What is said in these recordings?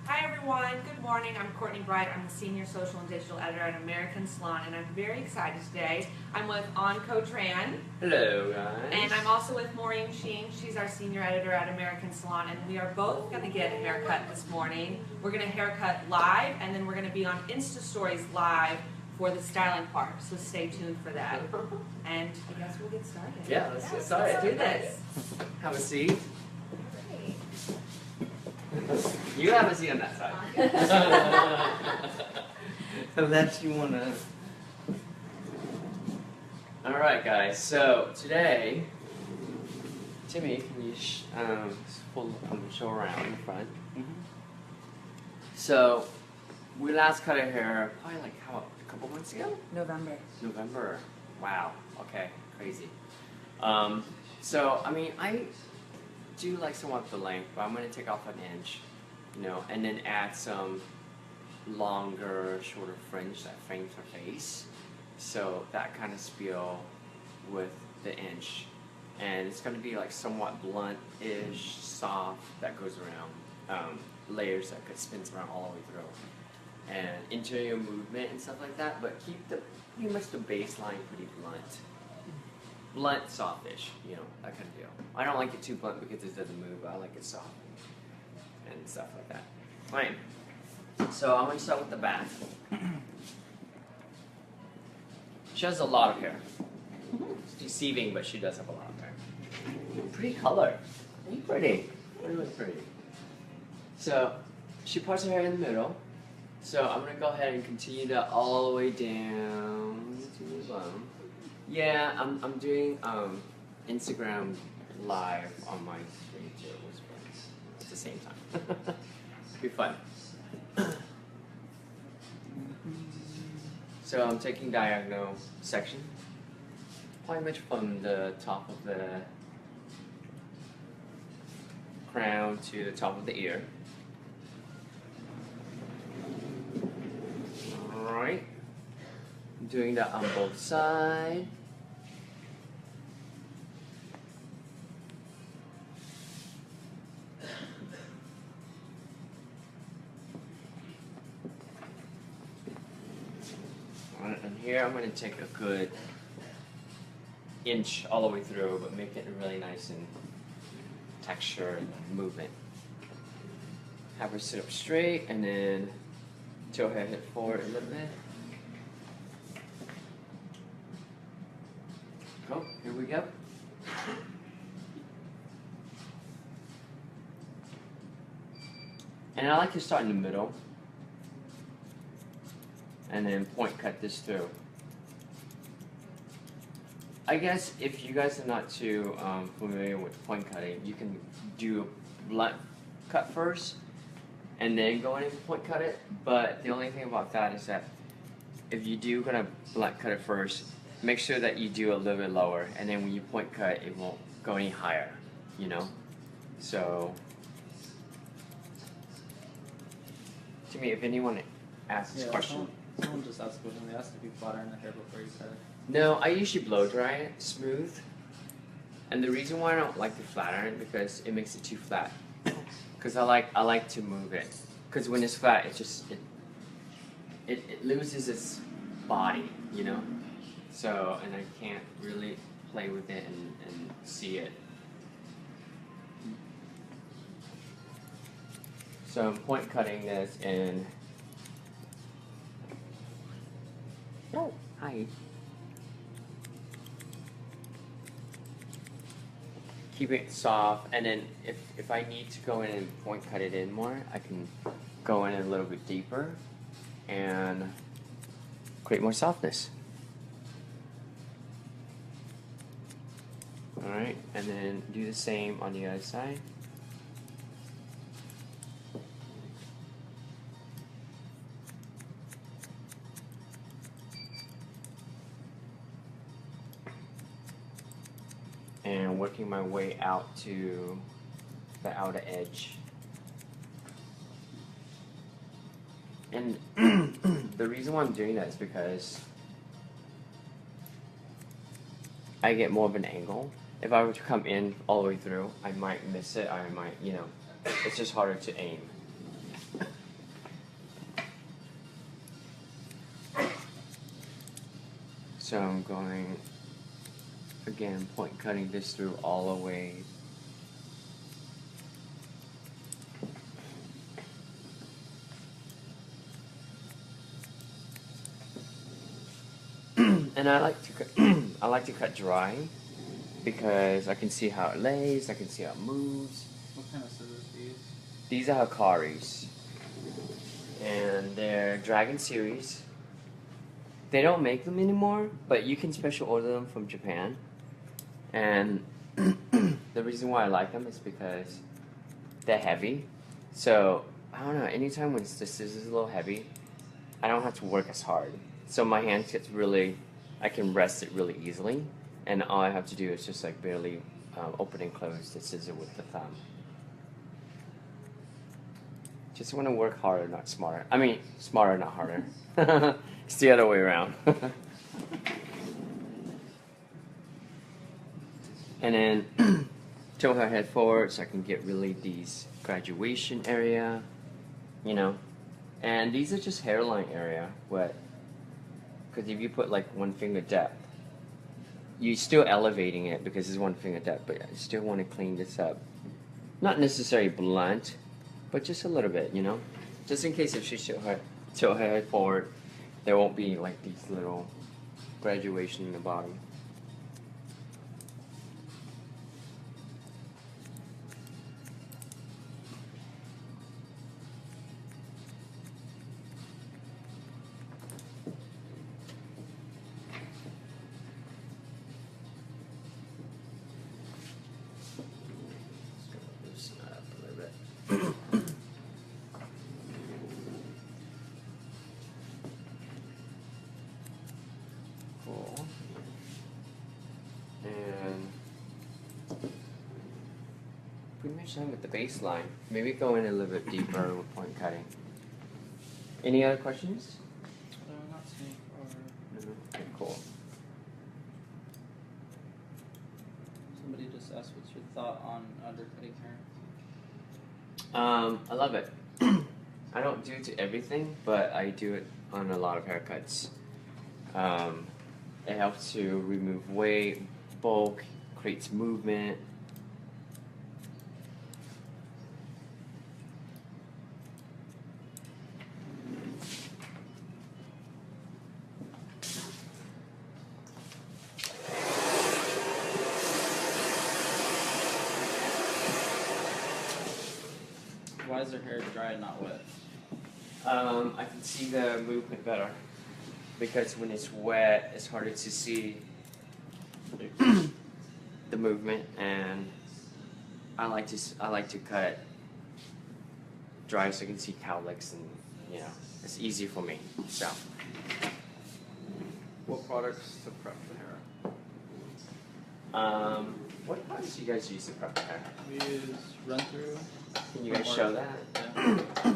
Hi everyone, good morning. I'm Courtney Bright. I'm the Senior Social and Digital Editor at American Salon, and I'm very excited today. I'm with Anh Co Tran. Hello guys. And I'm also with Maureen Sheen. She's our Senior Editor at American Salon, and we are both going to get a haircut this morning. We're going to haircut live, and then we're going to be on Insta Stories live for the styling part, so stay tuned for that. And I guess we'll get started. Yeah, let's get started. Let's do this. Have a seat. You have a seat on that side. Unless you want to. Alright guys, so today, Timmy, can you show around in the front? So, we last cut our hair probably like a couple months ago? November. Wow. Okay. Crazy. So I mean, I do like somewhat the length, but I'm gonna take off an inch, and then add some longer, shorter fringe that frames her face. So that kind of spiel with the inch, and it's gonna be like somewhat blunt-ish, soft, that goes around, layers that spins around all the way through. And interior movement and stuff like that, but keep pretty much the baseline pretty blunt. Blunt, softish, that kind of deal. I don't like it too blunt because it doesn't move, but I like it soft and stuff like that. Alright, so I'm going to start with the back. She has a lot of hair. It's deceiving, but she does have a lot of hair. Pretty color. Pretty. Really pretty. So, she parts her hair in the middle. So I'm going to go ahead and continue that all the way down to the bottom. Yeah, I'm doing Instagram live on my screen too at the same time. Be fun. So I'm taking diagonal section, pretty much from the top of the crown to the top of the ear. Alright, I'm doing that on both sides. And here I'm going to take a good inch all the way through, but make it really nice and texture and movement. Have her sit up straight and then tilt her head forward a little bit. Oh, here we go. And I like to start in the middle and then point cut this through. I guess if you guys are not too familiar with point cutting, you can do a blunt cut first and then go in and point cut it, but the only thing about that is that if you do gonna blunt cut it first, make sure that you do a little bit lower, and then when you point cut, it won't go any higher, So, to me, if anyone asks this question. Someone just asked a question. They asked if you flat iron the hair before you cut it. No, I usually blow dry it smooth, and the reason why I don't like to flat iron because it makes it too flat. Because I like to move it. Because when it's flat, it loses its body, So, and I can't really play with it and see it. So I'm point cutting this in. Oh, hi. Keep it soft, and then if I need to go in and point cut it in more, I can go in a little bit deeper and create more softness. Alright, and then do the same on the other side. And working my way out to the outer edge. And the reason why I'm doing that is because I get more of an angle. If I were to come in all the way through, I might miss it, I might, it's just harder to aim. So I'm going, again, point cutting this through all the way. And I like to cut, I like to cut dry because I can see how it lays, I can see how it moves. What kind of scissors do you use? These are Hikaris, and they're Dragon series. They don't make them anymore, but you can special order them from Japan. And the reason why I like them is because they're heavy. So I don't know. Anytime when the scissors is a little heavy, I don't have to work as hard. So my hands gets really, I can rest it really easily, and all I have to do is just like barely open and close the scissor with the thumb. Just want to work harder, not smarter. I mean, smarter, not harder. It's the other way around. And then tilt her head forward so I can get really these graduation area, you know. And these are just hairline area, but because if you put like 1 finger depth, you're still elevating it because it's 1 finger depth, but I still want to clean this up. Not necessarily blunt, but just a little bit, you know. Just in case if she tilt her head forward, there won't be like these little graduation in the bottom. Loosen that up a little bit. Cool. And pretty much done with the baseline. Maybe go in a little bit deeper with point cutting. Any other questions? Not seeing or No. Okay, cool. somebody just asked what's your thought on undercutting hair? I love it. I don't do it to everything, but I do it on a lot of haircuts. It helps to remove weight, bulk, creates movement. Why is her hair dry and not wet? I can see the movement better because when it's wet, it's harder to see the movement, and I like to cut dry so I can see cowlicks, and you know it's easy for me. So What products to prep the hair? what products do you guys use to prep hair? We use run through. Can you guys show that? Yeah.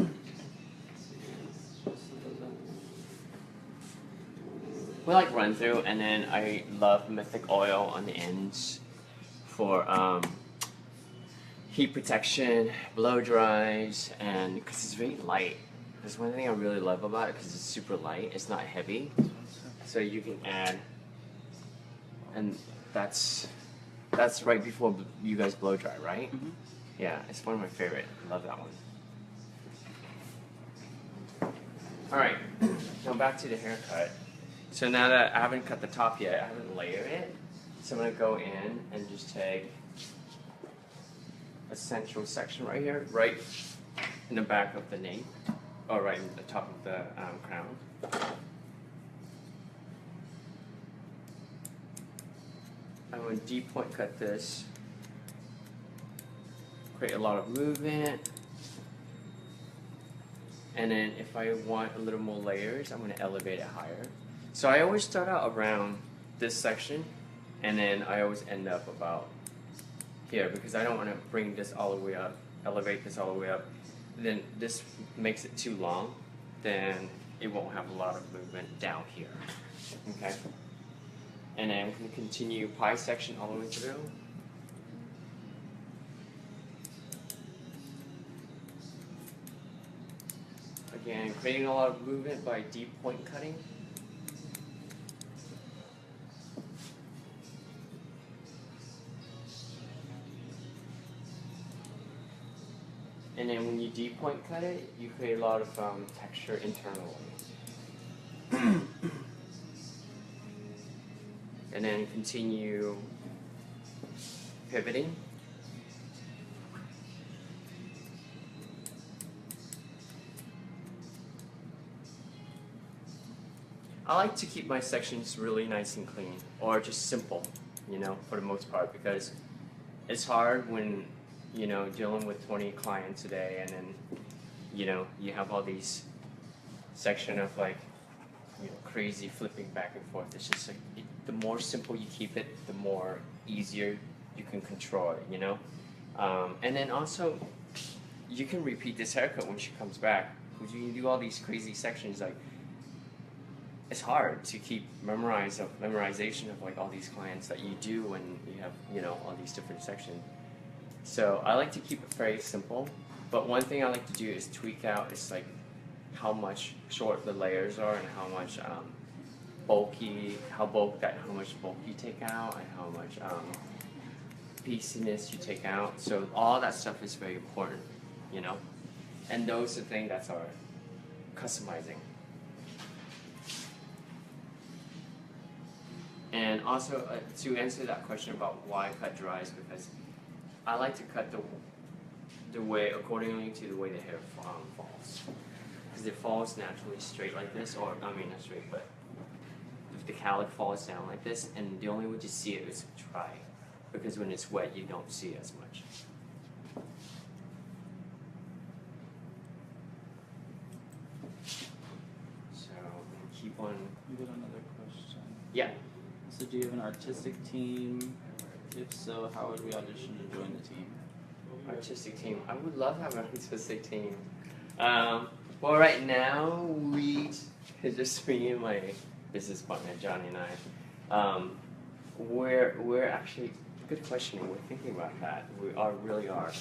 We like run through, and then I love mythic oil on the ends for heat protection, blow dries, and because it's very light. That's one thing I really love about it because it's super light. It's not heavy, so you can add, and that's right before you guys blow dry, right? Mm-hmm. Yeah, it's one of my favorite. I love that one. All right, now back to the haircut. So now that I haven't cut the top yet, I haven't layered it, so I'm gonna go in and just take a central section right here, right in the back of the nape, or right in the top of the crown. I'm gonna deep point cut this, create a lot of movement. And then if I want a little more layers, I'm going to elevate it higher. So I always start out around this section, and then I always end up about here because I don't want to bring this all the way up, elevate this all the way up. Then this makes it too long, then it won't have a lot of movement down here. Okay? And then I'm going to continue pie section all the way through. Again, creating a lot of movement by deep point cutting. when you deep point cut it, you create a lot of texture internally. And then continue pivoting. I like to keep my sections really nice and clean, or just simple, you know, for the most part, because it's hard when, you know, dealing with 20 clients a day, and then, you know, you have all these section of like, you know, crazy flipping back and forth. It's just like, the more simple you keep it, the more easier you can control it, you know? And then also, you can repeat this haircut when she comes back, because you do all these crazy sections, like, it's hard to keep memorization of like all these clients that you do when you have, you know, all these different sections. So I like to keep it very simple, but one thing I like to do is tweak out, it's like how much short the layers are and how much how much bulk you take out and how much pieciness you take out. So all that stuff is very important, you know, and those are things that are customizing. And also, to answer that question about why cut dries, because I like to cut the way accordingly to the way the hair falls. Because it falls naturally straight like this, or I mean not straight, but if the cowlick falls down like this, and the only way to see it is dry. Because when it's wet, you don't see it as much. So, keep on. You got another question? Yeah. So do you have an artistic team? If so, how would we audition to join the team? Artistic team. I would love to have an artistic team. Well, right now, it's just me and my business partner, Johnny and I. We're actually, good question, we're thinking about that. We really are.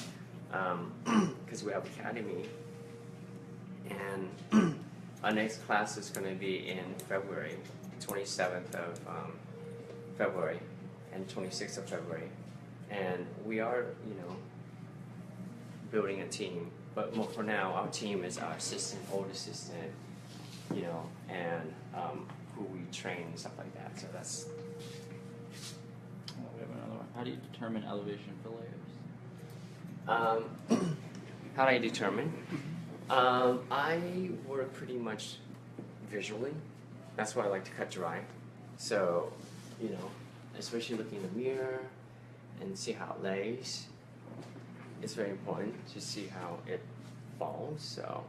Because we have Academy. And our next class is going to be in February, 27th of February and 26th of February, and we are, you know, building a team. But for now, our team is our old assistant, you know, and who we train and stuff like that. So that's. Oh, we have another one. How do you determine elevation for layers? How do I determine? I work pretty much visually. That's why I like to cut dry. So, you know, especially looking in the mirror and see how it lays. It's very important to see how it falls. So,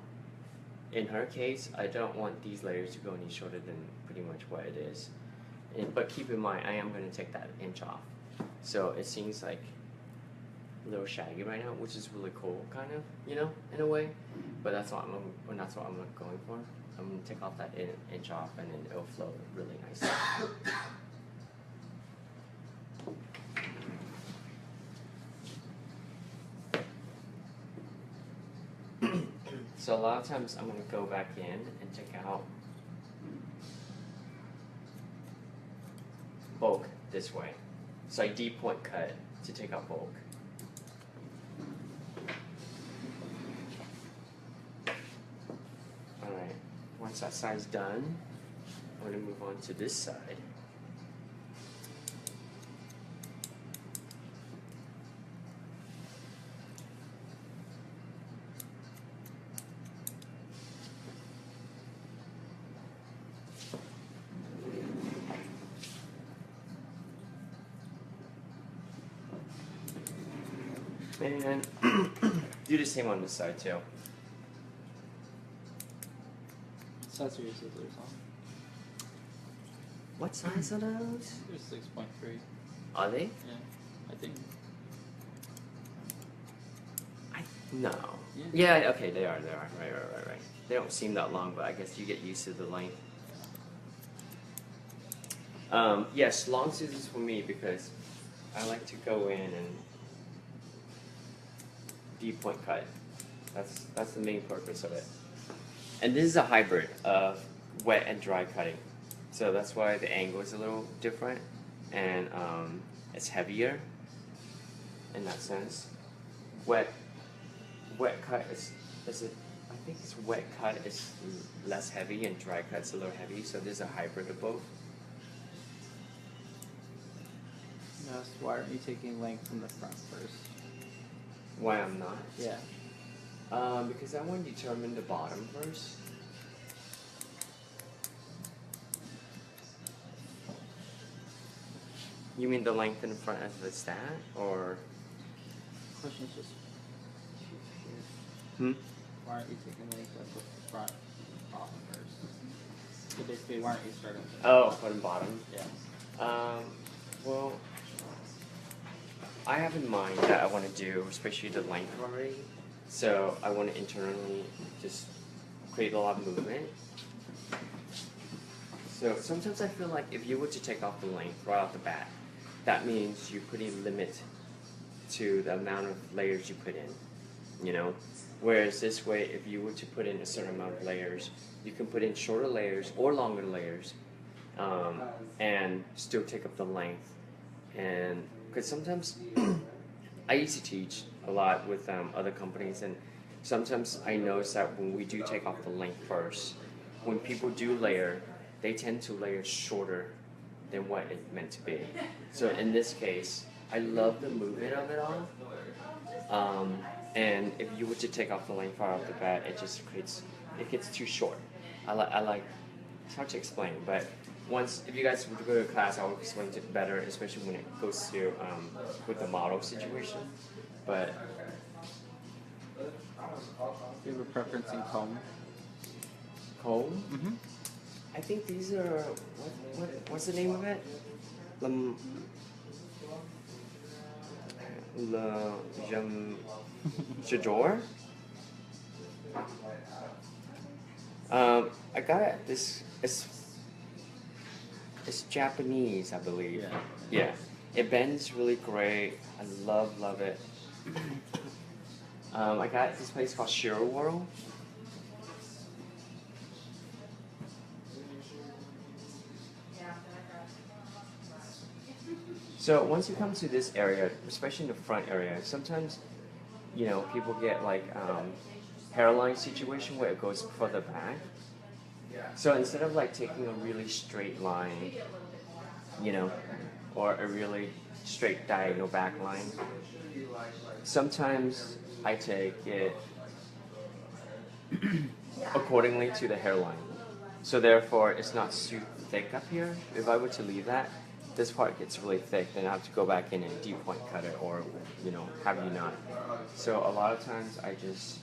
in her case, I don't want these layers to go any shorter than pretty much what it is. But keep in mind, I am going to take that inch off. So it seems like a little shaggy right now, which is really cool, kind of, you know, in a way. But that's what I'm going for. I'm going to take off that inch off, and then it'll flow really nicely. So a lot of times I'm going to go back in and take out bulk this way. So I deep point cut to take out bulk. Alright, once that side's done, I'm going to move on to this side. And do the same on this side too. What size are your scissors on? What size are those? They're 6.3. Are they? Yeah, I think. No. Yeah, okay, they are. Right. They don't seem that long, but I guess you get used to the length. Yes, long scissors for me because I like to go in and deep point cut. That's the main purpose of it. And this is a hybrid of wet and dry cutting. So that's why the angle is a little different and it's heavier in that sense. Wet cut is is it? I think it's wet cut is less heavy and dry cut's a little heavy, so there's a hybrid of both. Yes, why aren't you taking length from the front first? Why I'm not? Yeah. Because I want to determine the bottom first. You mean the length in front of the stat, or? Question is just. Why aren't you taking length of the front bottom first? So basically, why aren't you starting with the Front and bottom. Yeah. Well, I have in mind that I want to do, especially the length already. So I want to internally just create a lot of movement. So sometimes I feel like if you were to take off the length right off the bat, that means you're putting a limit to the amount of layers you put in, you know? Whereas this way, if you were to put in a certain amount of layers, you can put in shorter layers or longer layers and still take up the length. And because sometimes I used to teach a lot with other companies, and sometimes I notice that when we do take off the length first, when people do layer, they tend to layer shorter than what it's meant to be. So in this case, I love the movement of it all. And if you were to take off the length right off the bat, it gets too short. I like, it's hard to explain, but if you guys would go to class, I'll explain it better, especially when it goes to, with the model situation. But. Do you have a preference in comb? Comb? Mm-hmm. I think these are, what's the name of it? J'adore? I got it, it's Japanese, I believe. Yeah. It bends really great. I love it. I got this place called Shiro World. So once you come to this area, especially in the front area, sometimes, you know, people get like hairline situation where it goes further back. So instead of like taking a really straight line, you know, or a really straight diagonal back line, sometimes I take it accordingly to the hairline. So therefore, it's not too thick up here. If I were to leave that, this part gets really thick, then I have to go back in and deep point cut it, or, you know, have you not. So a lot of times I just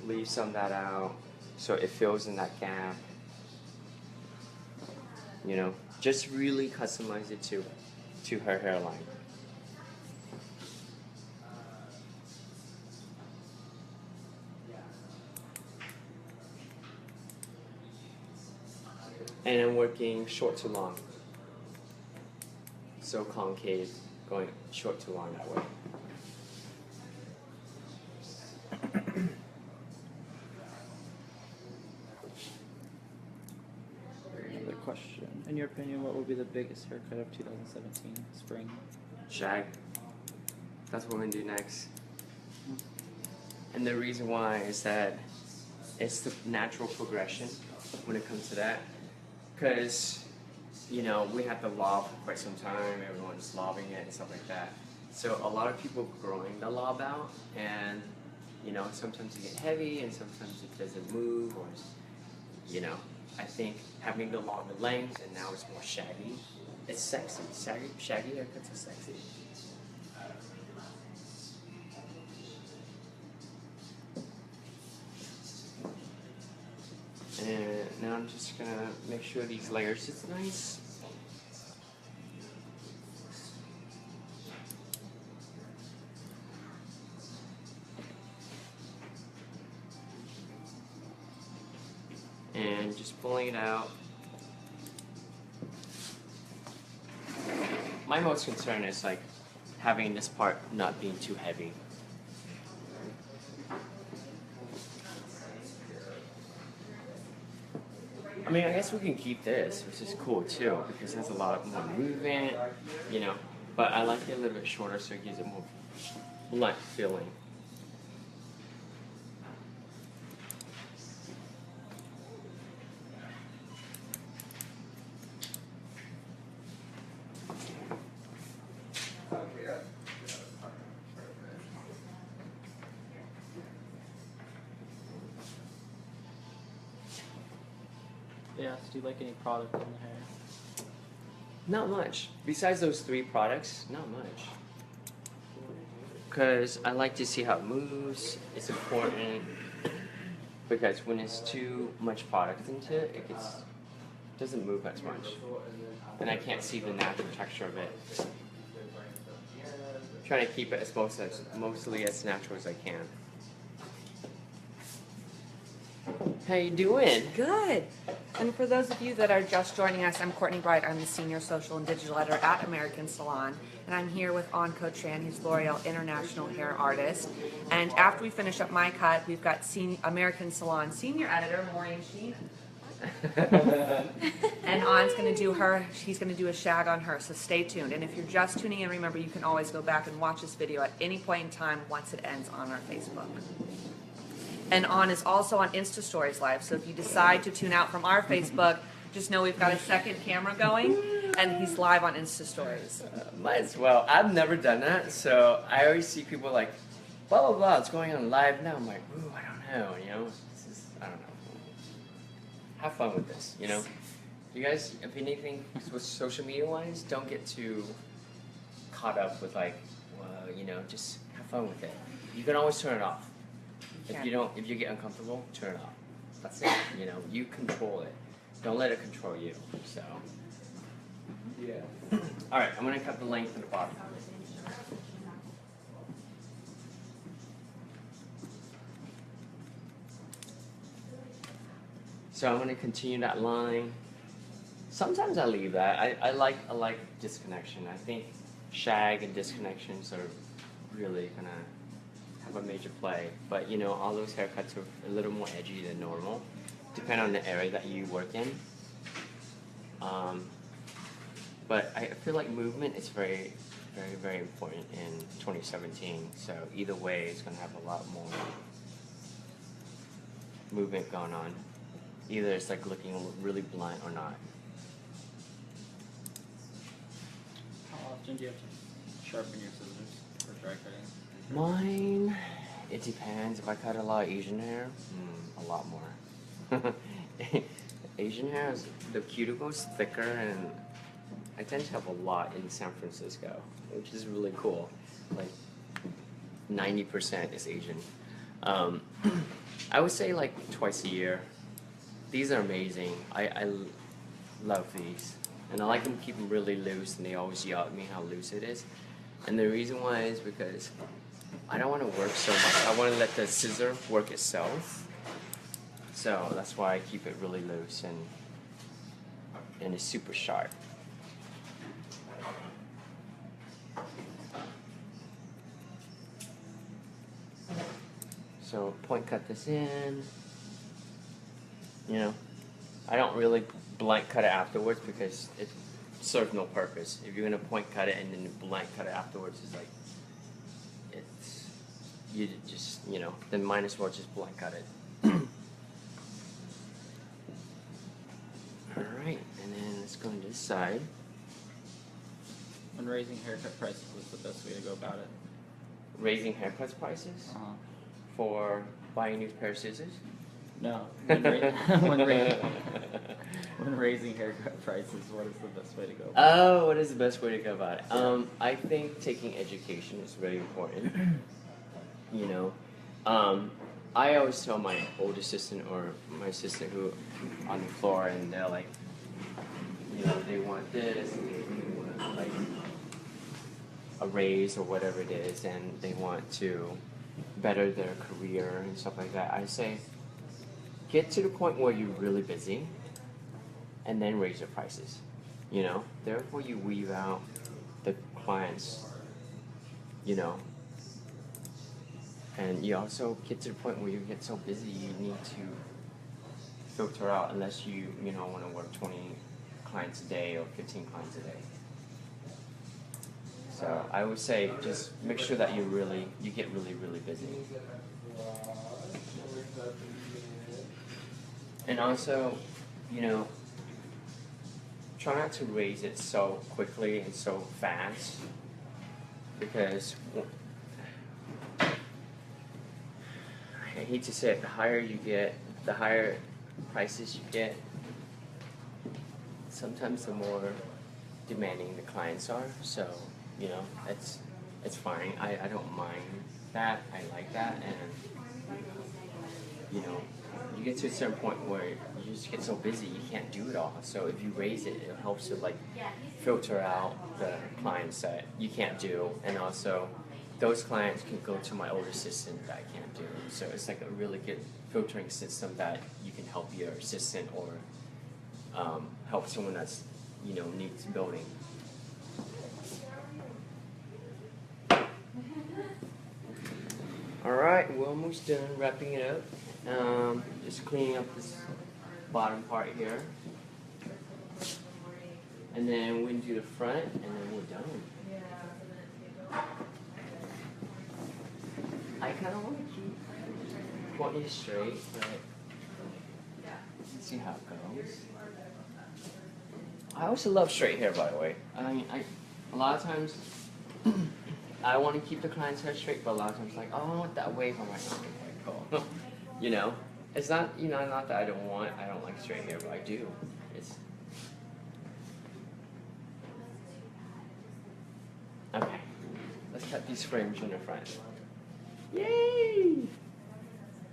leave some of that out so it fills in that gap. You know, just really customize it to her hairline. And I'm working short to long. So concave, going short to long that way. Another question. In your opinion, what will be the biggest haircut of 2017 spring? Shag. That's what we're gonna do next. And the reason why is that it's the natural progression when it comes to that. Because, you know, we had the lob for quite some time, everyone's lobbing it and stuff like that. So a lot of people growing the lob out, and, you know, sometimes it gets heavy and sometimes it doesn't move, or, you know, I think having the longer length and now it's more shaggy, it's sexy. Shaggy haircuts are sexy. And now I'm just gonna make sure these layers sit nice. And just pulling it out. My most concern is like having this part not being too heavy. I mean, I guess we can keep this, which is cool too, because it has a lot more movement, you know. But I like it a little bit shorter so it gives it more blunt feeling. They asked, do you like any product in the hair? Not much. Besides those 3 products, not much. Because I like to see how it moves. It's important. Because when it's too much product into it, it doesn't move as much. And I can't see the natural texture of it. Trying to keep it as mostly as natural as I can. How you doing? Good. And for those of you that are just joining us, I'm Courtney Bright. I'm the Senior Social and Digital Editor at American Salon. And I'm here with Anh Co Tran, who's L'Oreal International Hair Artist. And after we finish up my cut, we've got American Salon Senior Editor, Maureen Sheen. And An's going to do he's going to do a shag on her, so stay tuned. And if you're just tuning in, remember you can always go back and watch this video at any point in time once it ends on our Facebook. And Anh is also on Insta Stories Live, so if you decide to tune out from our Facebook, just know we've got a second camera going, and he's live on Insta Stories. Might as well. I've never done that, so I always see people like, blah, blah, blah, it's going on live now. I'm like, ooh, I don't know, you know? I don't know. Have fun with this, you know? You guys, if anything, with social media-wise, don't get too caught up with like, well, you know, just have fun with it. You can always turn it off. If you get uncomfortable, turn it off. That's it. You know, you control it. Don't let it control you. So, yeah. All right, I'm gonna cut the length of the bottom. So I'm gonna continue that line. Sometimes I leave that. I like disconnection. I think shag and disconnections are really gonna have a major play, but you know, all those haircuts are a little more edgy than normal, depending on the area that you work in. But I feel like movement is very, very, very important in 2017. So either way, it's gonna have a lot more movement going on. Either it's like looking really blunt or not. How often do you have to sharpen your scissors for dry cutting? Mine, it depends. If I cut a lot of Asian hair, a lot more. Asian hair, the cuticle is thicker, and I tend to have a lot in San Francisco, which is really cool. Like 90% is Asian. I would say like twice a year. These are amazing. I love these. And I like them to keep them really loose, and they always yell at me how loose it is. And the reason why is because I don't want to work so much. I want to let the scissor work itself. So that's why I keep it really loose and it's super sharp. So point cut this in. You know, I don't really blank cut it afterwards because it serves no purpose. If you're gonna point cut it and then blank cut it afterwards, it's like you just, you know, then might as well just blank cut it. Alright, and then let's go on this side. When raising haircut prices, what's the best way to go about it? Raising haircuts prices? For buying a new pair of scissors? No. When raising haircut prices, what is the best way to go about it? Oh, what is the best way to go about it? I think taking education is very important. You know, I always tell my old assistant or my assistant who on the floor, and they're like, you know, they want this, and they want like a raise or whatever it is, and they want to better their career and stuff like that. I say, get to the point where you're really busy, and then raise your prices. You know, therefore you weave out the clients. You know. And you also get to the point where you get so busy you need to filter out, unless you know, want to work 20 clients a day or 15 clients a day. So I would say just make sure that you get really, really busy. And also, you know, try not to raise it so quickly and so fast, because I hate to say it, the higher you get, the higher prices you get, sometimes the more demanding the clients are, so you know it's fine. I don't mind that. I like that, and you know, you get to a certain point where you just get so busy you can't do it all. So if you raise it, it helps to like filter out the clients that you can't do, and also those clients can go to my older assistant that I can't do. So it's like a really good filtering system that you can help your assistant or help someone that's needs building. All right, we're almost done wrapping it up. Just cleaning up this bottom part here. And then we can do the front, and then we're done. I kind of want to keep pointing straight, but let's see how it goes. I also love straight hair, by the way. I mean, a lot of times, I want to keep the client's hair straight, but a lot of times, like, oh, I want that wave. I'm like, oh, cool. You know, it's not, not that I don't like straight hair, but I do. It's okay. Let's cut these fringe in the front. Yay!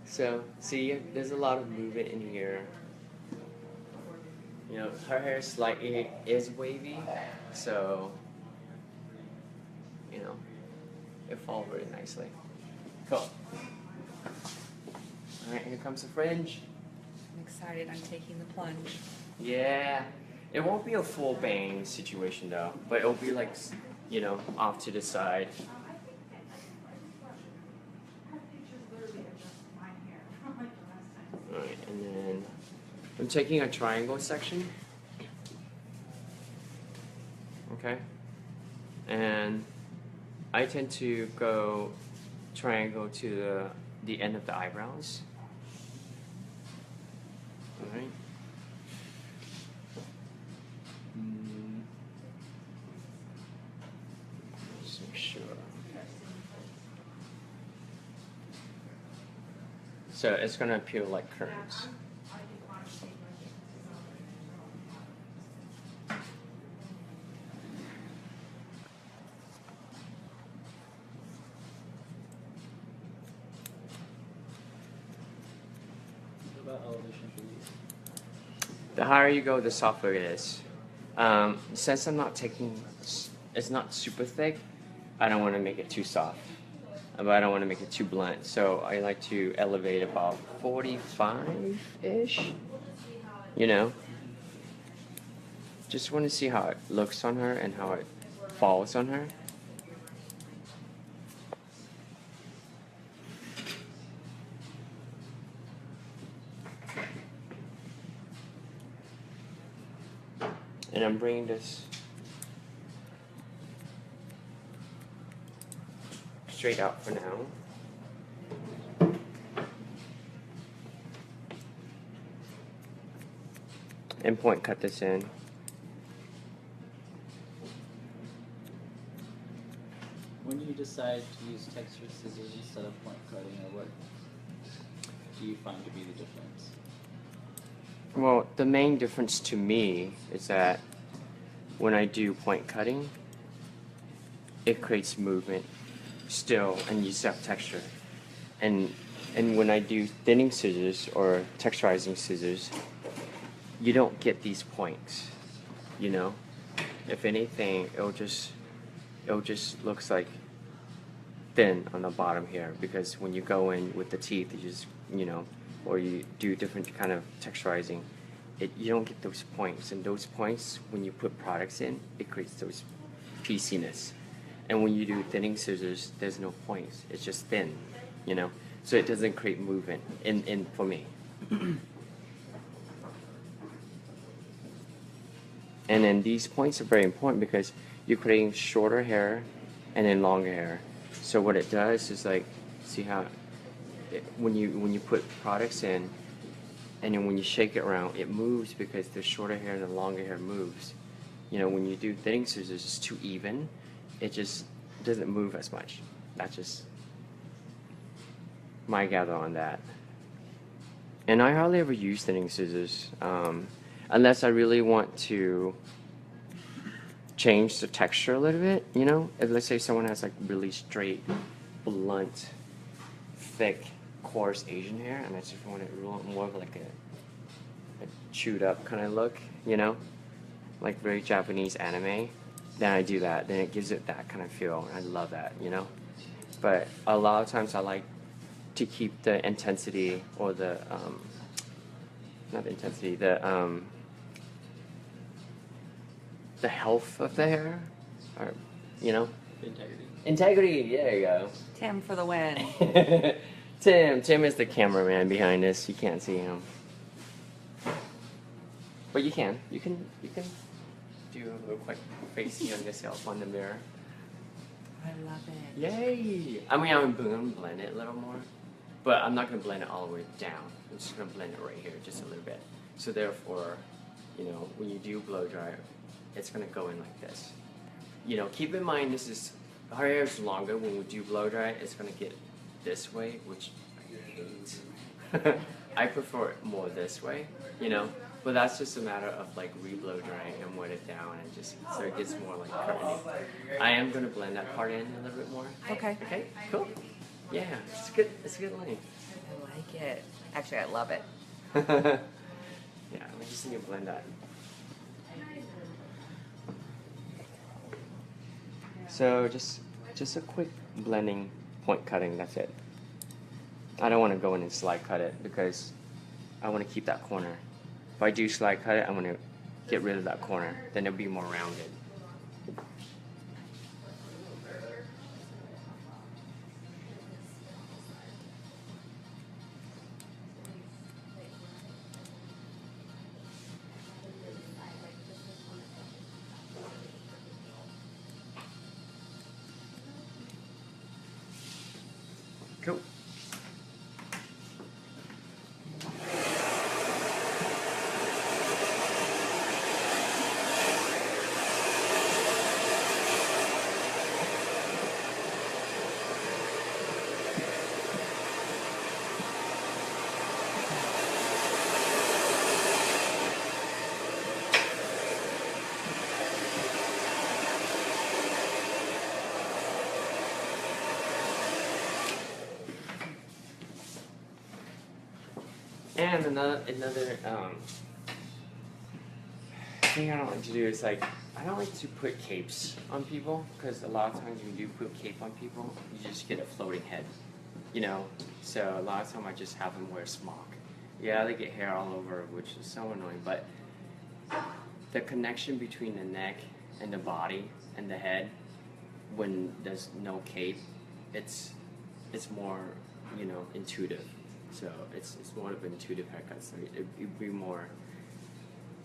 So, see, there's a lot of movement in here. You know, her hair slightly is wavy, so it falls really nicely. Cool. Alright, here comes the fringe. I'm excited. I'm taking the plunge. Yeah. It won't be a full bang situation though, but it'll be like, off to the side. Alright, and then I'm taking a triangle section. Okay. And I tend to go triangle to the end of the eyebrows. Alright. Just make sure. So it's going to appear like curtains. The higher you go, the softer it is. Since I'm not taking, it's not super thick, I don't want to make it too soft. But I don't want to make it too blunt. So I like to elevate about 45-ish. Just want to see how it looks on her and how it falls on her. And I'm bringing this straight out for now. And point cut this in. When you decide to use texture scissors instead of point cutting, or what do you find to be the difference? Well, the main difference to me is that when I do point cutting, it creates movement still, and you still have texture. And when I do thinning scissors or texturizing scissors, you don't get these points. If anything, it'll just looks like thin on the bottom here, because when you go in with the teeth, you just or you do different kind of texturizing, you don't get those points. And those points, when you put products in, it creates those pieciness. And when you do thinning scissors, there's no points. It's just thin, So it doesn't create movement in for me. And then these points are very important because you're creating shorter hair and then longer hair. So what it does is like, see how when you put products in, and then when you shake it around, it moves because the shorter hair and the longer hair moves. When you do thinning scissors, it's too even. It just doesn't move as much. That's just my gather on that. And I hardly ever use thinning scissors. unless I really want to change the texture a little bit, you know? If let's say someone has like really straight, blunt, thick, coarse Asian hair, and I just want it more of like a chewed up kind of look, you know? Like very Japanese anime, then I do that. Then it gives it that kind of feel, and I love that, you know? But a lot of times I like to keep the intensity or the, not the intensity, the health of the hair, or, you know? Integrity. Integrity, there you go. Tim for the win. Tim is the cameraman behind this. You can't see him. But you can do a little quick facey on yourself on the mirror. I love it. Yay! I mean, I'm gonna blend it a little more, but I'm not gonna blend it all the way down. I'm just gonna blend it right here, just a little bit. So therefore, you know, when you do blow dry, it's gonna go in like this. You know, keep in mind this is, our hair is longer. When we do blow dry, it's gonna get this way, which I hate. I prefer it more this way, you know. But that's just a matter of like re-blow drying and wet it down and just so it gets more like curly. I am gonna blend that part in a little bit more. Okay. Okay, cool. Yeah, it's good. It's a good line. I like it. Actually, I love it. Yeah, we just need to blend that. So just a quick blending, point cutting. That's it. I don't want to go in and slide cut it because I want to keep that corner. If I do slide cut it, I'm going to get rid of that corner. Then it'll be more rounded. Cool. And another thing I don't like to do is like, I don't like to put capes on people because a lot of times when you do put cape on people, you just get a floating head, you know? So a lot of time I just have them wear a smock. Yeah, they get hair all over, which is so annoying, but the connection between the neck and the body and the head when there's no cape, it's more, you know, intuitive. So it's more of an intuitive haircut. So it'd be more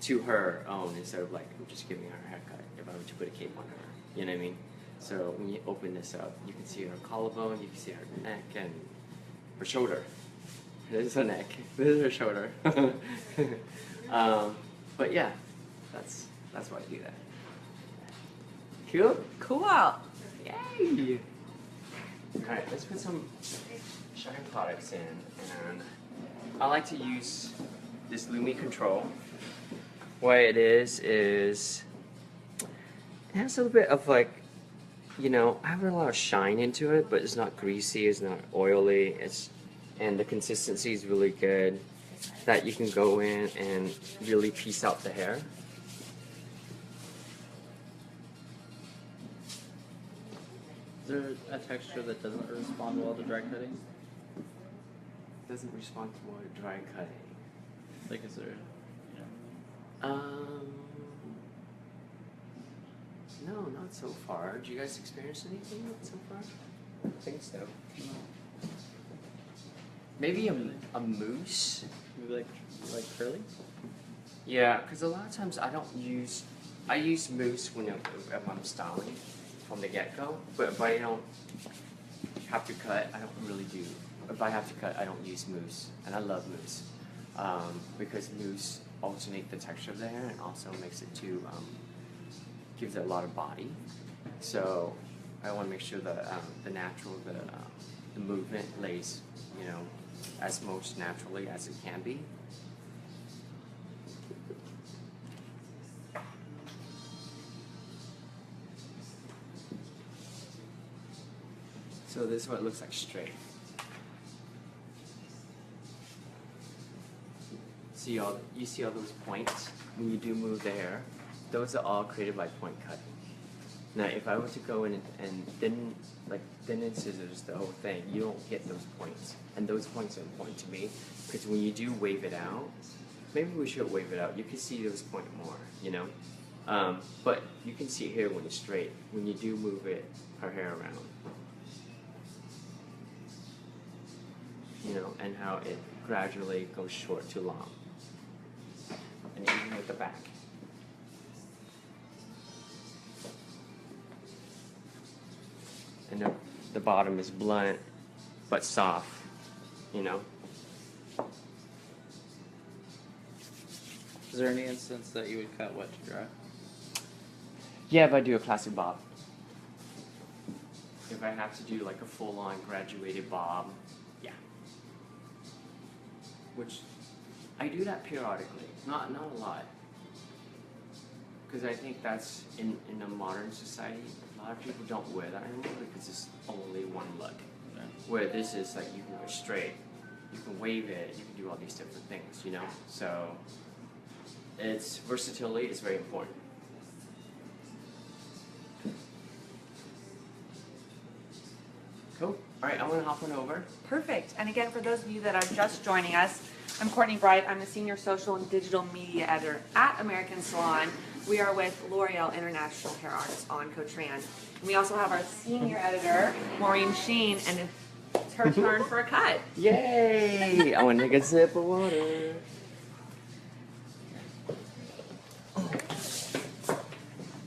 to her own instead of like I'm just giving her a haircut if I were to put a cape on her. You know what I mean? So when you open this up, you can see her collarbone, you can see her neck and her shoulder. This is her neck. This is her shoulder. But yeah, that's why I do that. Cool? Cool. Yay! Alright, let's put some shine products in, and I like to use this Lumi Control. What it is it has a little bit of like, you know, I have a lot of shine into it, but it's not greasy, it's not oily, and the consistency is really good, that you can go in and really piece out the hair. Is there a texture that doesn't respond well to dry cutting? Doesn't respond to more dry cutting. Like, is there, you know? No, not so far. Do you guys experience anything so far? I think so. Maybe a mousse. Maybe like curly? Yeah, because a lot of times I use mousse when I'm styling from the get-go, but if I don't have to cut, I don't really do. If I have to cut, I don't use mousse, and I love mousse because mousse alternates the texture of the hair and also makes it gives it a lot of body. So I want to make sure that the natural, the movement lays, you know, as most naturally as it can be. So this is what it looks like straight. You see all those points when you do move the hair? Those are all created by point cutting. Now, if I were to go in and thin and scissors the whole thing, you don't get those points. And those points are important to me because when you do wave it out, maybe we should wave it out. You can see those points more, you know? But you can see it here when it's straight. When you do move her hair around. You know, and how it gradually goes short to long. And even with the back. And the bottom is blunt, but soft, you know? Is there any instance that you would cut wet to dry? Yeah, if I do a classic bob. If I have to do like a full-on graduated bob, yeah. Which, I do that periodically, not a lot. Because I think that's, in a modern society, a lot of people don't wear that anymore because it's only one look. Yeah. Where this is like, you can go straight, you can wave it, you can do all these different things, you know? So, its versatility is very important. Cool. All right, I'm gonna hop on over. Perfect. And again, for those of you that are just joining us, I'm Courtney Bright. I'm the Senior Social and Digital Media Editor at American Salon. We are with L'Oreal International Hair Artist, Anh Co Tran. And we also have our Senior Editor, Maureen Sheen, and it's her turn for a cut. Yay! I want to take a sip of water.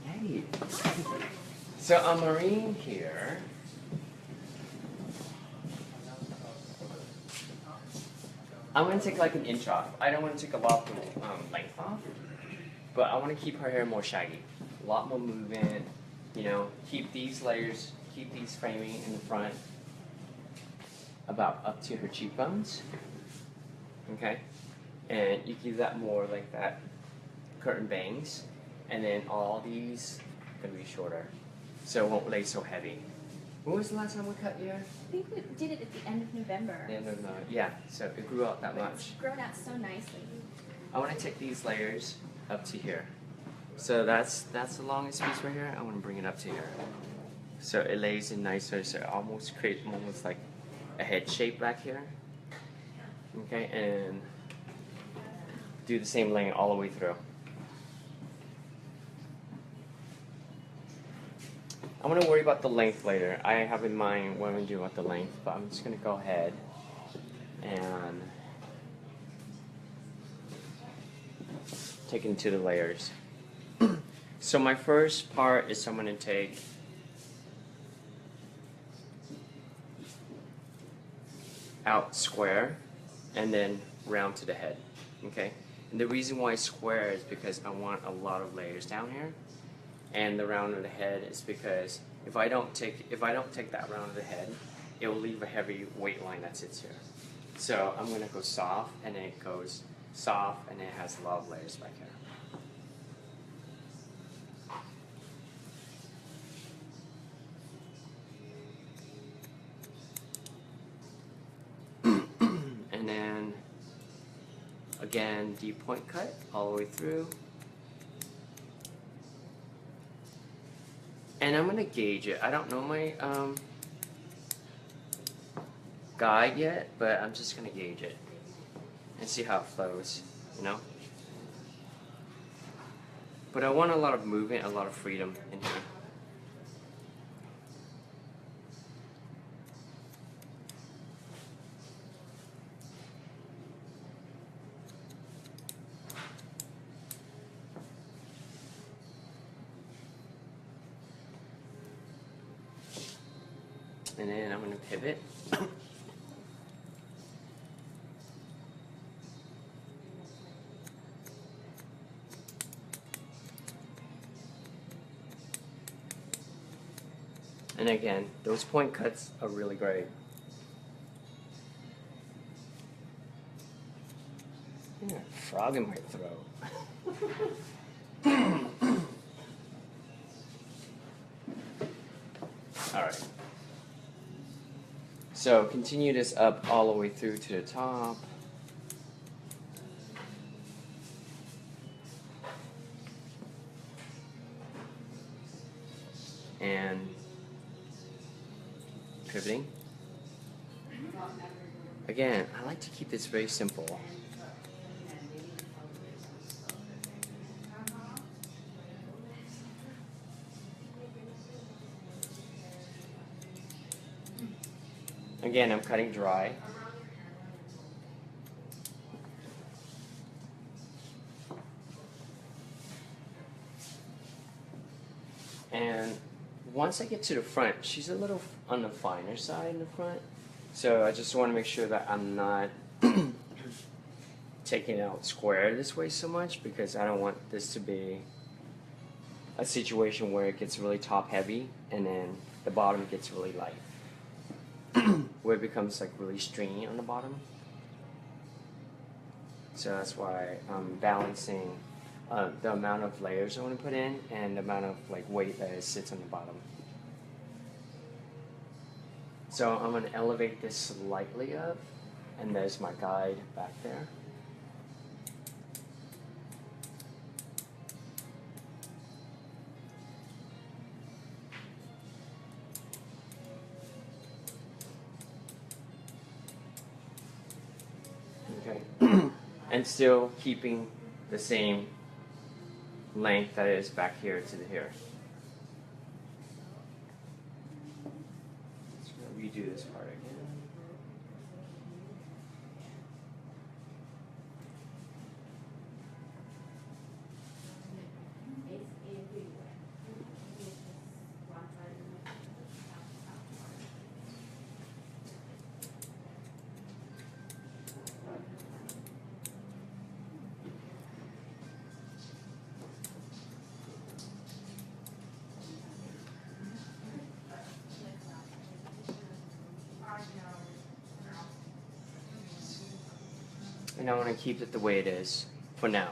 Hey. So I'm Maureen here. I'm going to take like an inch off. I don't want to take a lot of length off, but I want to keep her hair more shaggy. A lot more movement, you know, keep these layers, keep these framing in the front about up to her cheekbones, okay? And you keep that more like that curtain bangs, and then all these are going to be shorter, so it won't lay so heavy. When was the last time we cut your hair? I think we did it at the end of November. Yeah, so it grew out that much. It's grown out so nicely. I want to take these layers up to here. So that's the longest piece right here. I want to bring it up to here. So it lays in nicer, so it almost creates almost like a head shape back here. Okay, and do the same length all the way through. I'm going to worry about the length later. I have in mind what I'm going to do about the length, but I'm just going to go ahead and take it into the layers. So my first part is I'm going to take out square and then round to the head. Okay? And the reason why square is because I want a lot of layers down here. And the round of the head is because if I don't take that round of the head, it will leave a heavy weight line that sits here. So I'm going to go soft, and then it goes soft, and it has a lot of layers back here. And then again, deep point cut all the way through. And I'm going to gauge it. I don't know my guide yet, but I'm just going to gauge it and see how it flows, you know? But I want a lot of movement, a lot of freedom in here. And then I'm going to pivot. And again, those point cuts are really great. Yeah, frog in my throat. All right. So continue this up all the way through to the top. And pivoting. Again, I like to keep this very simple. Again, I'm cutting dry. And once I get to the front, she's a little on the finer side in the front. So I just want to make sure that I'm not taking it out square this way so much, because I don't want this to be a situation where it gets really top heavy and then the bottom gets really light. Where it becomes like really stringy on the bottom. So that's why I'm balancing the amount of layers I want to put in and the amount of like weight that sits on the bottom. So I'm going to elevate this slightly up, and there's my guide back there. Okay, and still keeping the same length that is back here to the here. Let's redo this part again. And I want to keep it the way it is for now.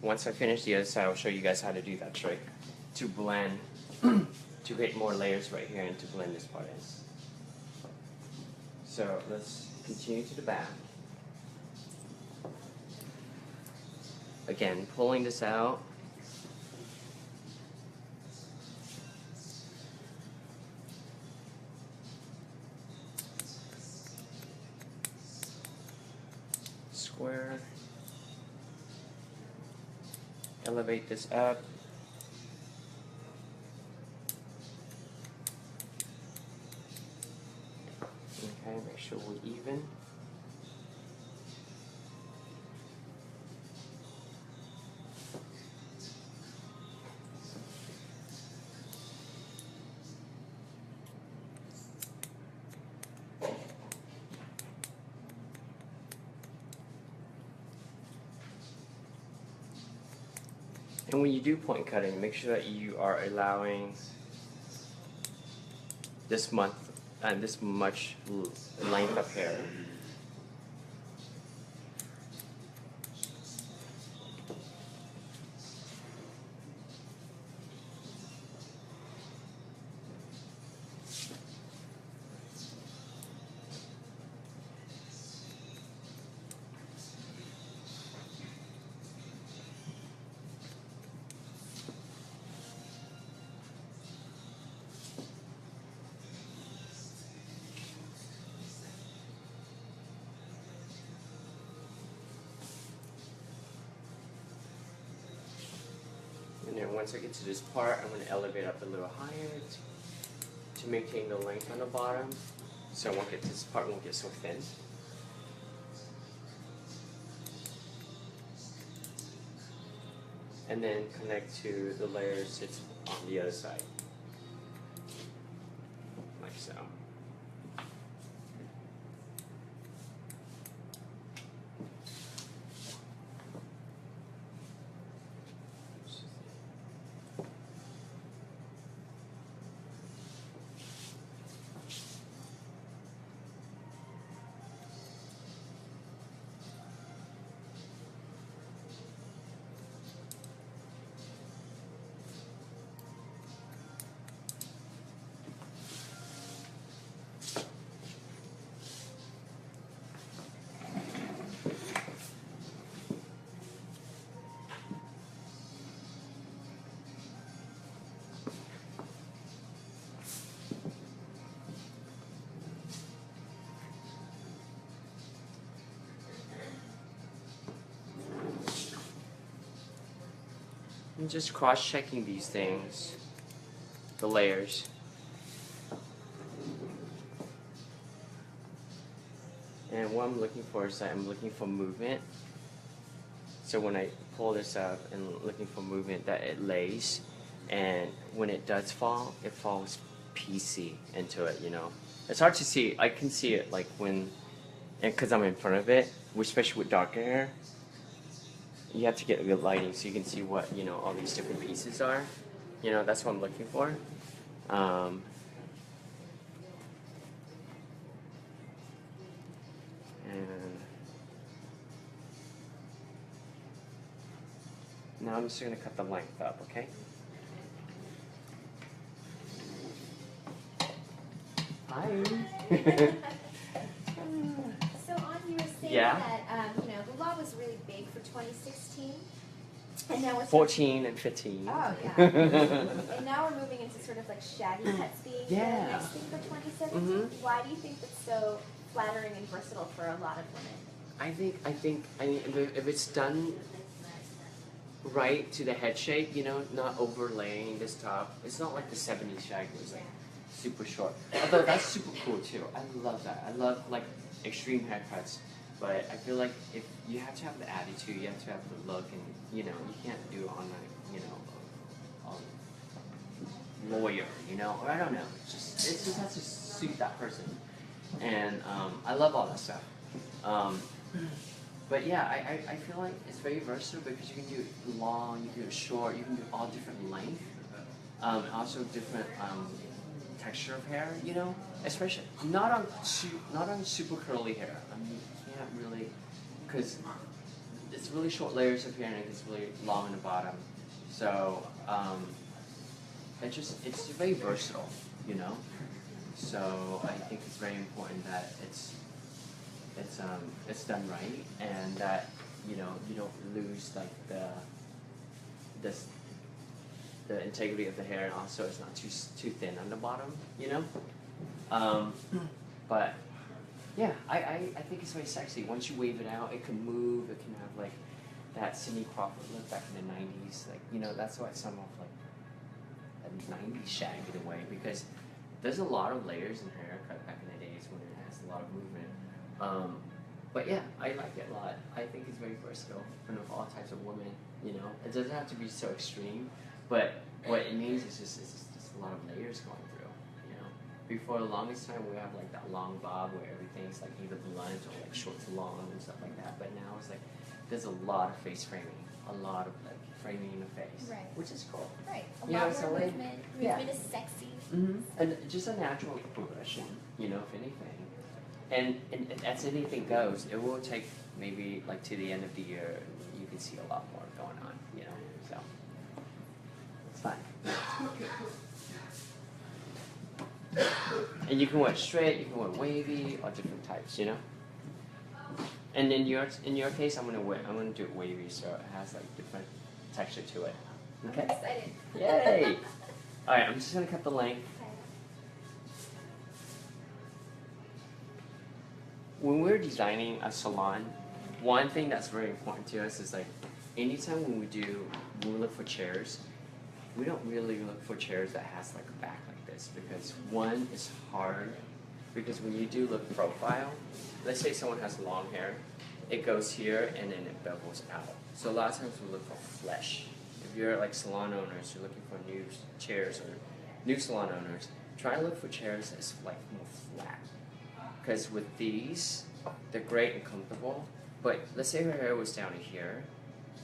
Once I finish the other side, I'll show you guys how to do that trick to blend, to create more layers right here and to blend this part in. So let's continue to the back. Again, pulling this out. Square. Elevate this up. Okay, make sure we're even. And when you do point cutting, make sure that you are allowing this much length of hair. And then once I get to this part, I'm going to elevate up a little higher to maintain the length on the bottom, so this part won't get so thin. And then connect to the layers that's on the other side, like so. I'm just cross-checking these things, the layers. And what I'm looking for is that I'm looking for movement. So when I pull this up and looking for movement, that it lays, and when it does fall, it falls piecey into it, you know. It's hard to see. I can see it like when, and because I'm in front of it, especially with darker hair, you have to get good lighting so you can see what, you know, all these different pieces are. You know, that's what I'm looking for. And now I'm just going to cut the length up, okay? Hi. So on, you were saying Yeah. that you know, the law was really big for 2016, and now it's 14 and 15. Oh yeah. And now we're moving into sort of like shaggy cuts being the Yeah. next thing for 2017. Why do you think that's so flattering and versatile for a lot of women? I mean, if it's done right to the head shape, you know, not overlaying this top. It's not like the 70s shag was like super short. Although that's super cool too. I love that. I love like extreme haircuts. But I feel like if you have to have the attitude, you have to have the look, and you know, you can't do it on like, you know, lawyer, you know, or I don't know. It just has to suit that person. And I love all that stuff. But yeah, I feel like it's very versatile because you can do it long, you can do it short, you can do all different length, also different texture of hair, you know, especially not on super curly hair. I mean, you can't really, because it's really short layers of hair and it gets really long in the bottom. So it's very versatile, you know. So I think it's very important that it's done right, and that, you know, you don't lose like the integrity of the hair, and also it's not too thin on the bottom, you know. But yeah, I think it's very sexy. Once you wave it out, it can move. It can have like that Cindy Crawford look back in the '90s. Like, you know, that's why some of like a '90s shag in a way, because there's a lot of layers in hair cut back in the days when it has a lot of movement. But yeah, I like it a lot. I think it's very versatile for all types of women. You know, it doesn't have to be so extreme, but what it means is it's just a lot of layers going through. You know, before the longest time we have like that long bob where everything's like either blunt or like short to long and stuff like that. But now it's like there's a lot of face framing, a lot of like framing the face, Right. which is cool. Right. A You know, lot so more like- movement. yeah. Movement is sexy. And just a natural progression, you know, if anything. And as anything goes, it will take maybe like to the end of the year, and you can see a lot more going on, you know. So it's fine. And you can wear it straight, you can wear it wavy, all different types, you know. And in your case, I'm gonna do it wavy, so it has like different texture to it. Okay. I'm excited. Yay! All right, I'm just gonna cut the length. Okay. When we're designing a salon, one thing that's very important to us is like, anytime when we look for chairs, we don't really look for chairs that has like a back like this, because one is hard, because when you do look profile, let's say someone has long hair, it goes here and then it bevels out. So a lot of times we look for flesh. If you're like salon owners, you're looking for new chairs, or new salon owners, try to look for chairs that's like more flat. Because with these, they're great and comfortable, but let's say her hair was down to here,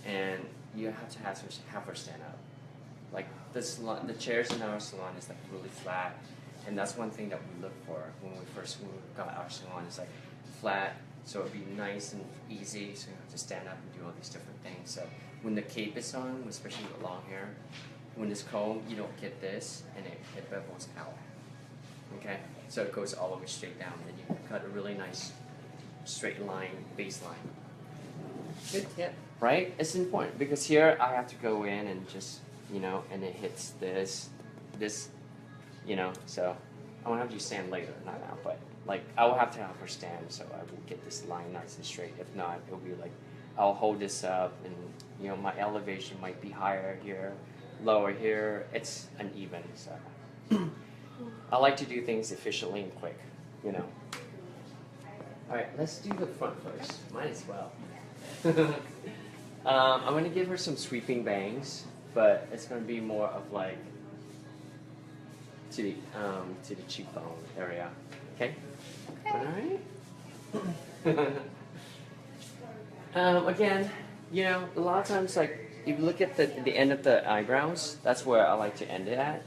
and you have to have her stand up. Like the chairs in our salon is like really flat, and that's one thing that we look for when we got our salon, is like flat, so it'd be nice and easy, so you don't have to stand up and do all these different things. So when the cape is on, especially with long hair, when it's combed, you don't get this, and it bevels out. Okay, so it goes all the way straight down, and you cut a really nice straight line, baseline. Good tip. Right? It's important, because here I have to go in and just, you know, and it hits this, you know, so I won't have you stand later, not now, but like I will have to have her stand, so I will get this line nice and straight. If not, it'll be like I'll hold this up, and you know my elevation might be higher here, lower here. It's uneven, so I like to do things efficiently and quick, you know. All right, let's do the front first. Might as well. I'm gonna give her some sweeping bangs, but it's gonna be more of like to the cheekbone area. Okay. All right. Again, you know, a lot of times, like if you look at the end of the eyebrows, that's where I like to end it at.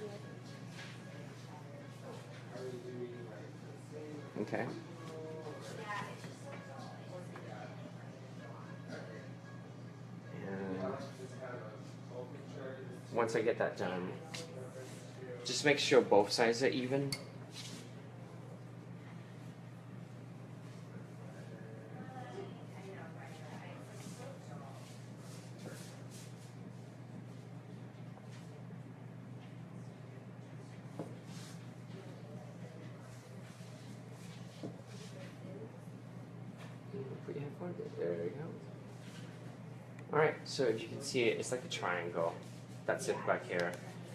Okay. And once I get that done, just make sure both sides are even. Put your hand forward. There you go. Alright, so if you can see it, it's like a triangle. That's it back here.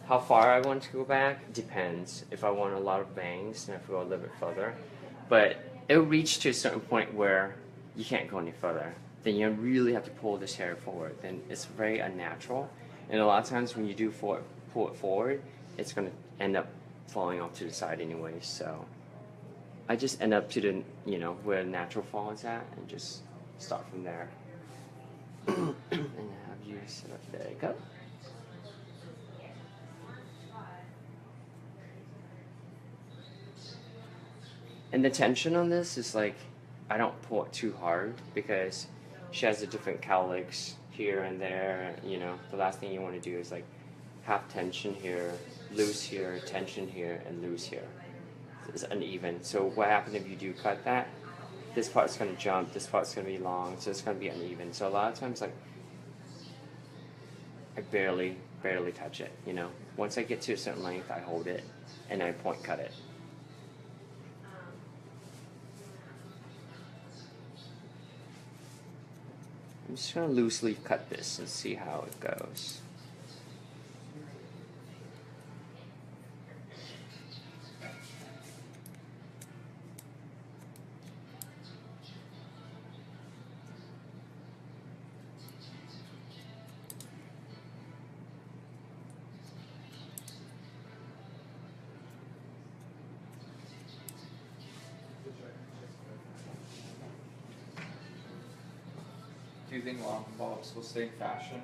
How far I want to go back depends. If I want a lot of bangs, then I have to go a little bit further. But it'll reach to a certain point where you can't go any further. Then you really have to pull this hair forward. Then it's very unnatural. And a lot of times when you do pull it forward, it's going to end up falling off to the side anyway. So I just end up to the, you know, where the natural fall is at and just start from there. And have you set up, there you go. And the tension on this is like, I don't pull it too hard because she has the different cowlicks here and there. You know, the last thing you want to do is like have tension here, loose here, tension here, and loose here. It's uneven. So what happens if you do cut that? This part's going to jump, this part's going to be long, so it's going to be uneven. So a lot of times, like, I barely touch it, you know. Once I get to a certain length, I hold it, and I point cut it. I'm just going to loosely cut this and see how it goes. Do you think long bobbs will stay in fashion?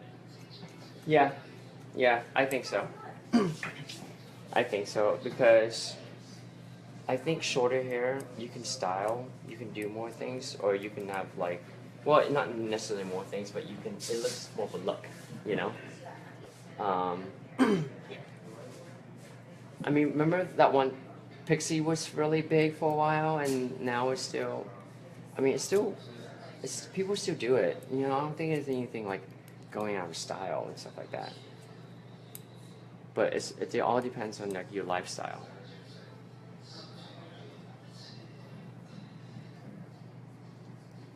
Yeah, I think so. I think so because I think shorter hair you can style, you can do more things, or you can have like, well, not necessarily more things, but you can. It looks more of a look, you know. I mean, remember that one Pixie was really big for a while, and now it's still. I mean, people still do it. You know, I don't think there's anything like going out of style and stuff like that. But it all depends on like your lifestyle.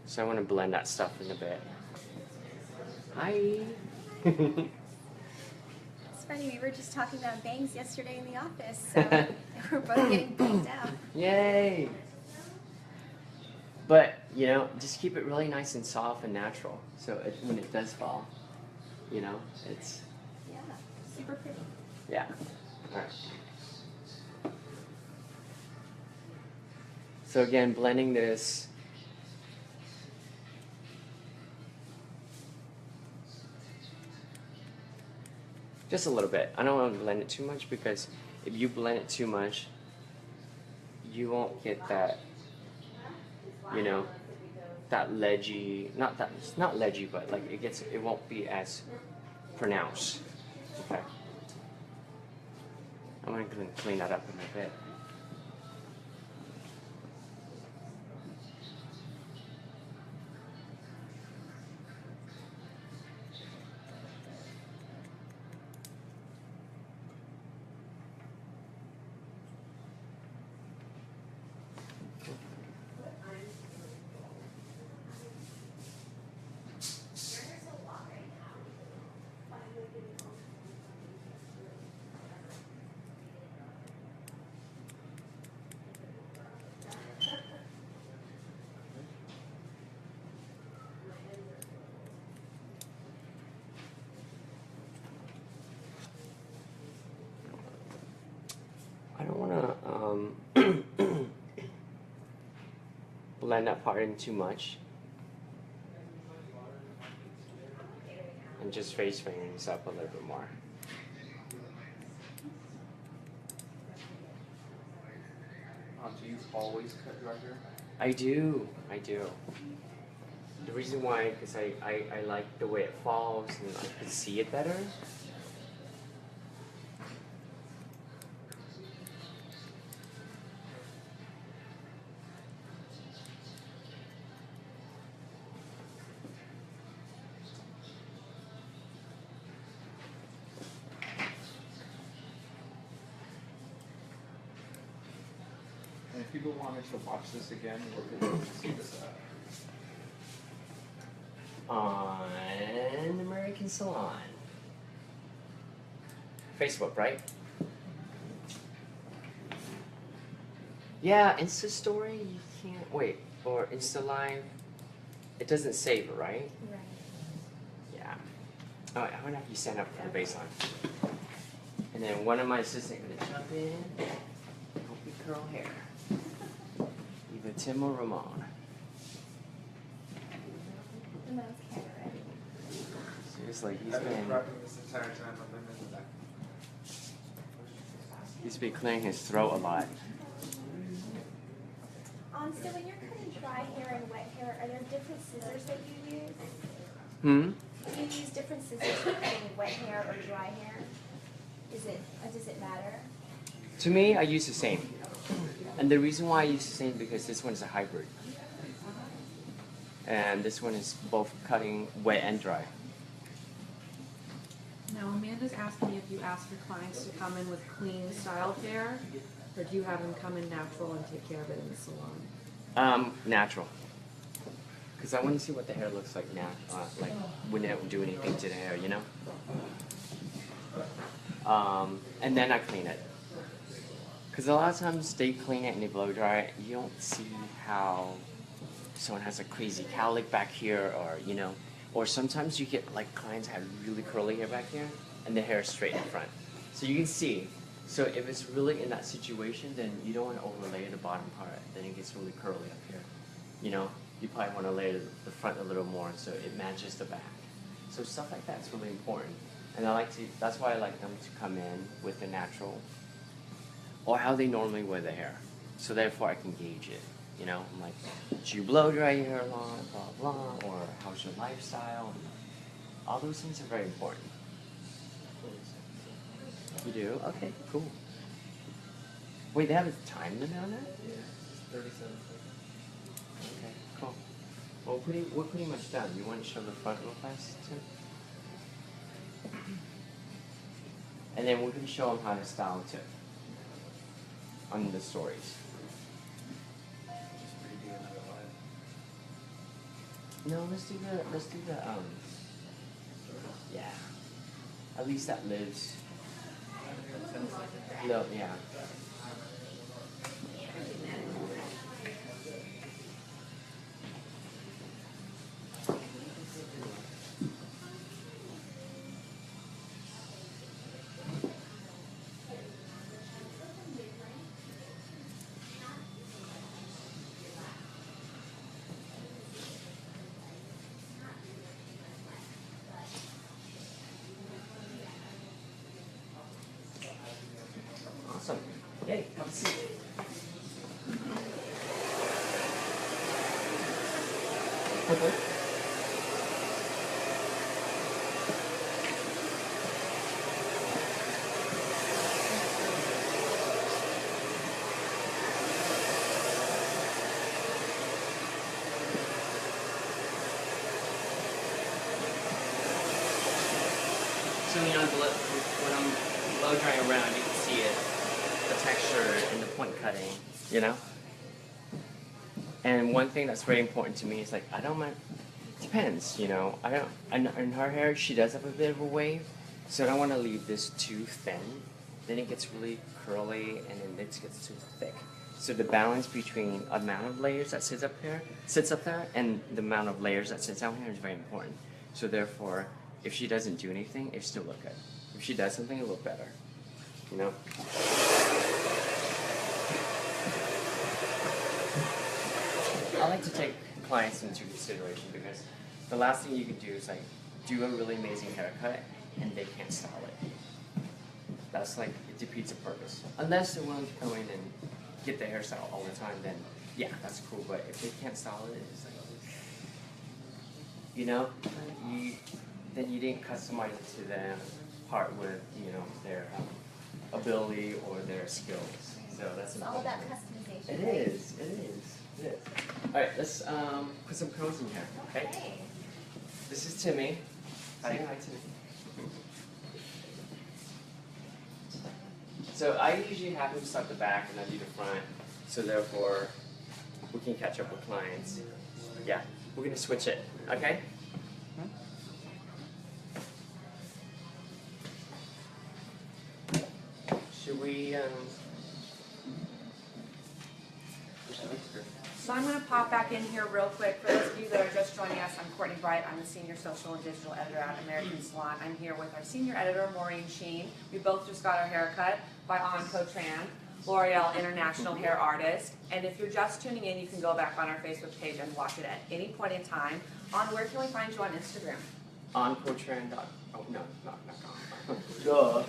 So I want to blend that stuff in a bit. Hi. It's funny, we were just talking about bangs yesterday in the office, so we're both getting banged out. Yay. But, you know, just keep it really nice and soft and natural. So when it does fall, you know, it's... Yeah, super pretty. Yeah. All right. So again, blending this. Just a little bit. I don't want to blend it too much because if you blend it too much, you won't get that, you know, that ledgy, not ledgy, but like it won't be as pronounced. Okay. I'm going to clean that up in a bit. blend that part in too much. And just face things up a little bit more. Do you always cut your hair? I do. The reason why, because I like the way it falls and I can see it better. And if people wanted to watch this again, where could they see this at? On American Salon. Facebook, right? Yeah, Insta Story, you can't, wait, or Insta Live, it doesn't save it, right? Right. Yeah. Oh, I wonder if you stand up for the baseline. And then one of my assistants gonna jump in, help me curl hair. Either Tim or Ramon. The mom's camera ready. Seriously, I've been prepping this entire time. I've been in the back. he's been clearing his throat a lot. So when you're cutting dry hair and wet hair, are there different scissors that you use? Hmm? Do you use different scissors for cutting wet hair or dry hair? Does it matter? To me, I use the same. And the reason why I use the same because this one is a hybrid. And this one is both cutting wet and dry. Now, Amanda's asking if you ask your clients to come in with clean styled hair, or do you have them come in natural and take care of it in the salon? Natural. Because I want to see what the hair looks like now, like when they don't do anything to the hair, you know? And then I clean it. Because a lot of times they clean it and they blow dry it, you don't see how someone has a crazy cowlick back here, or, you know, or sometimes you get like clients have really curly hair back here and the hair is straight in front. So you can see. So if it's really in that situation, then you don't want to overlay the bottom part. Then it gets really curly up here. You know, you probably want to layer the front a little more so it matches the back. So stuff like that's really important. And that's why I like them to come in with the natural or how they normally wear the hair. So therefore I can gauge it. You know, I'm like, do you blow dry your hair long, blah, blah, or how's your lifestyle? All those things are very important. You do? Okay, cool. Wait, they have a time limit on that? Yeah, it's 37 seconds. Okay, cool. Well, we're pretty much done. You want to show the front real fast, too? And then we're going to show them how to style too on the stories. Just redo another line. No, let's do the yeah. At least that lives. No, yeah. Awesome. Yay, have a seat. So, you know, when I'm blow drying around, you can see it, the texture and the point cutting, you know? And one thing that's very important to me is like, I don't mind, depends, you know? I don't, in her hair, she does have a bit of a wave, so I don't want to leave this too thin. Then it gets really curly and then it gets too thick. So the balance between amount of layers that sits up there, and the amount of layers that sits down here is very important. So therefore, if she doesn't do anything, it still look good. If she does something, it'll look better. You know? I like to take clients into consideration because the last thing you can do is like do a really amazing haircut and they can't style it. That's like, it defeats the purpose. Unless they're willing to come in and get their hairstyle all the time, then yeah, that's cool. But if they can't style it, it's like, you know, then you didn't customize it to them part with, you know, their ability or their skills. So that's It's all important. about customization. It right? is, it is, it is. All right, let's put some curls in here, okay? Okay. This is Timmy. Hi, Timmy. So I usually have him start the back and I do the front, so therefore we can catch up with clients. Yeah, we're gonna switch it, okay? Should we, So I'm going to pop back in here real quick. For those of you that are just joining us, I'm Courtney Bright. I'm the Senior Social and Digital Editor at American Salon. I'm here with our Senior Editor, Maureen Sheen. We both just got our hair cut by Anh Co Tran, L'Oreal International Hair Artist. And if you're just tuning in, you can go back on our Facebook page and watch it at any point in time. Where can we find you on Instagram? OnCoTran. Oh no, not Duh.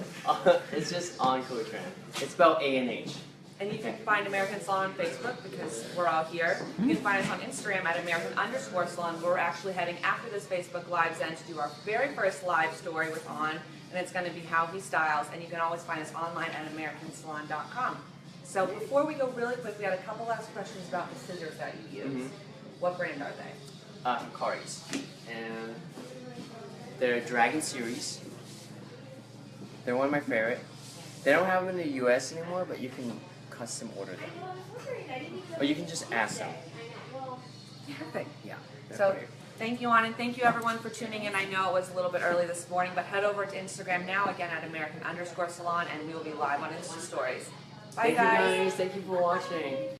It's just Anh Co Tran. It's spelled A-N-H. And you can find American Salon on Facebook because we're all here. You can find us on Instagram at American_Salon. We're actually heading after this Facebook Live's end to do our very first live story with Anh, and it's going to be how he styles. And you can always find us online at AmericanSalon.com. So before we go really quick, we had a couple last questions about the scissors that you use. What brand are they? Hikari's. And they're Dragon Series. They're one of my favorite. They don't have them in the US anymore, but you can custom order them. Or you can just ask them. Perfect. Yeah. So thank you, Anh, and thank you everyone for tuning in. I know it was a little bit early this morning, but head over to Instagram now, again at American_Salon, and we will be live on Insta Stories. Bye, Thank you guys. guys. Thank you for watching.